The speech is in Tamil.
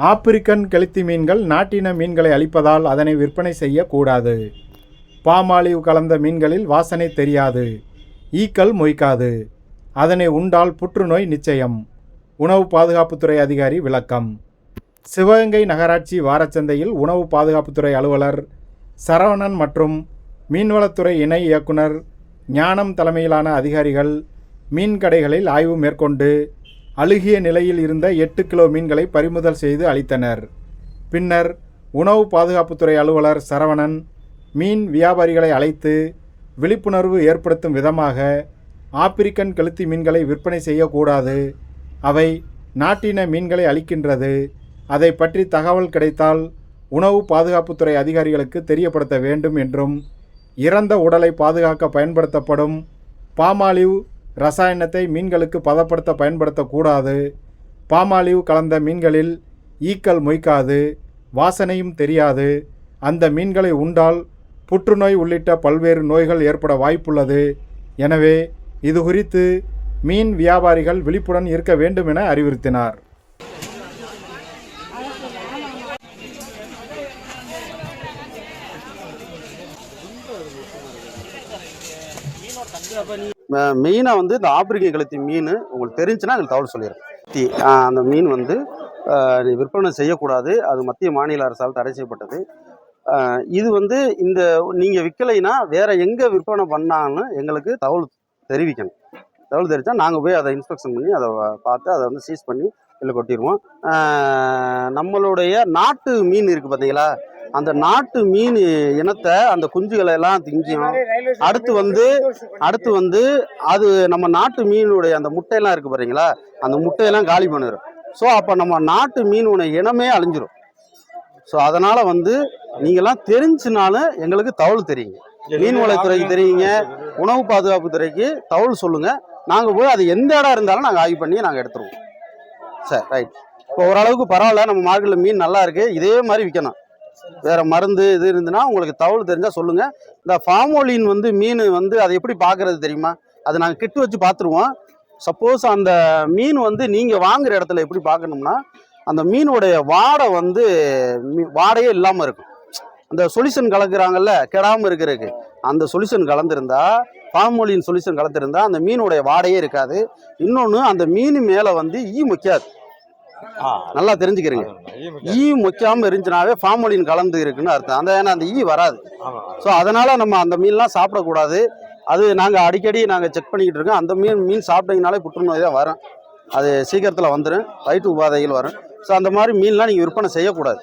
ஆப்பிரிக்கன் கெளுத்தி மீன்கள் நாட்டின மீன்களை அழிப்பதால் அதனை விற்பனை செய்யக்கூடாது. பாமாலிவ் கலந்த மீன்களில் வாசனை தெரியாது, ஈக்கள் மொய்க்காது. அதனை உண்டால் புற்றுநோய் நிச்சயம். உணவு பாதுகாப்புத்துறை அதிகாரி விளக்கம். சிவகங்கை நகராட்சி வாரச்சந்தையில் உணவு பாதுகாப்புத்துறை அலுவலர் சரவணன் மற்றும் மீன்வளத்துறை இணை இயக்குனர் ஞானம் தலைமையிலான அதிகாரிகள் மீன் கடைகளில் ஆய்வு மேற்கொண்டு அழுகிய நிலையில் இருந்த 8 கிலோ மீன்களை பறிமுதல் செய்து அளித்தனர். பின்னர் உணவு பாதுகாப்புத்துறை அலுவலர் சரவணன் மீன் வியாபாரிகளை அழைத்து விழிப்புணர்வு ஏற்படுத்தும் விதமாக ஆப்பிரிக்கன் கெளுத்தி மீன்களை விற்பனை செய்யக்கூடாது, அவை நாட்டின மீன்களை அழிக்கின்றது, அதை பற்றி தகவல் கிடைத்தால் உணவு பாதுகாப்புத்துறை அதிகாரிகளுக்கு தெரியப்படுத்த வேண்டும் என்றும், இறந்த உடலை பாதுகாக்க பயன்படுத்தப்படும் பாமாலிவ் ரசாயனத்தை மீன்களுக்கு பதப்படுத்த பயன்படுத்தக்கூடாது, பாமாலிவ் கலந்த மீன்களில் ஈக்கள் மொய்க்காது, வாசனையும் தெரியாது, அந்த மீன்களை உண்டால் புற்றுநோய் உள்ளிட்ட பல்வேறு நோய்கள் ஏற்பட வாய்ப்புள்ளது. எனவே இது குறித்து மீன் வியாபாரிகள் விழிப்புடன் இருக்க வேண்டும் என அறிவுறுத்தினார். மெயினாக வந்து இந்த ஆப்பிரிக்க கெளுத்தி மீன் உங்களுக்கு தெரிஞ்சுன்னா எனக்கு தகவல் சொல்லிடுறேன். அந்த மீன் வந்து விற்பனை செய்யக்கூடாது, அது மத்திய மாநில அரசால் தடை செய்யப்பட்டது. இது வந்து இந்த நீங்கள் விற்கலைன்னா வேறு எங்கே விற்பனை பண்ணாங்கன்னு எங்களுக்கு தகவல் தெரிவிக்கணும். தகவல் தெரிவித்தா நாங்கள் போய் அதை இன்ஸ்பெக்ஷன் பண்ணி அதை பார்த்து அதை வந்து சீஸ் பண்ணி வெளில கொட்டிடுவோம். நம்மளுடைய நாட்டு மீன் இருக்குது பார்த்தீங்களா, அந்த நாட்டு மீன் இனத்தை அந்த குஞ்சுகளை எல்லாம் திஞ்சும். அடுத்து வந்து அது நம்ம நாட்டு மீனுடைய அந்த முட்டையெல்லாம் இருக்குது பாருங்களா, அந்த முட்டையெல்லாம் காலி பண்ணிடும். ஸோ அப்போ நம்ம நாட்டு மீனுடைய இனமே அழிஞ்சிரும். ஸோ அதனால் வந்து நீங்கள்லாம் தெரிஞ்சுனாலும் எங்களுக்கு தகவல் தெரியுங்க. மீன்வளத்துறைக்கு தெரியுங்க, உணவு பாதுகாப்பு துறைக்கு தகவல் சொல்லுங்கள். நாங்கள் போய் அது எந்த இடம் இருந்தாலும் நாங்கள் ஆய்வு பண்ணி நாங்கள் எடுத்துருவோம். சரி, ரைட். இப்போ ஓரளவுக்கு பரவாயில்ல, நம்ம மார்க்கெட்டில் மீன் நல்லா இருக்குது, இதே மாதிரி விற்கணும். வேறு மருந்து இது இருந்துன்னா உங்களுக்கு தகவல் தெரிஞ்சால் சொல்லுங்கள். இந்த ஃபார்மோலின் வந்து மீன் வந்து அதை எப்படி பார்க்குறது தெரியுமா, அதை நாங்கள் கிட்டு வச்சு பார்த்துருவோம். சப்போஸ் அந்த மீன் வந்து நீங்கள் வாங்குகிற இடத்துல எப்படி பார்க்கணும்னா, அந்த மீனுடைய வாடை வந்து வாடையே இல்லாமல் இருக்கும். அந்த சொல்யூஷன் கலக்குறாங்கல்ல கெடாமல் இருக்கிறதுக்கு, அந்த சொல்யூஷன் கலந்துருந்தா, ஃபார்மோலின் சொல்யூஷன் கலந்துருந்தா அந்த மீனுடைய வாடையே இருக்காது. இன்னொன்று, அந்த மீன் மேலே வந்து ஈ மொக்காது. நல்லா தெரிஞ்சுக்கிறீங்க, ஈ மொக்காமல் இருந்துச்சுனாவே ஃபார்மோலின் கலந்து இருக்குன்னு அர்த்தம். ஏன்னா அந்த ஈ வராது. ஸோ அதனால் நம்ம அந்த மீன்லாம் சாப்பிடக்கூடாது. அது நாங்கள் அடிக்கடி நாங்கள் செக் பண்ணிக்கிட்டு இருக்கோம். அந்த மீன் சாப்பிட்டீங்கனாலே புற்றுநோய் தான் வரும், அது சீக்கிரத்தில் வந்துடும், வயிற்று உபாதைகள் வரும். ஸோ அந்த மாதிரி மீன்லாம் நீங்கள் விற்பனை செய்யக்கூடாது.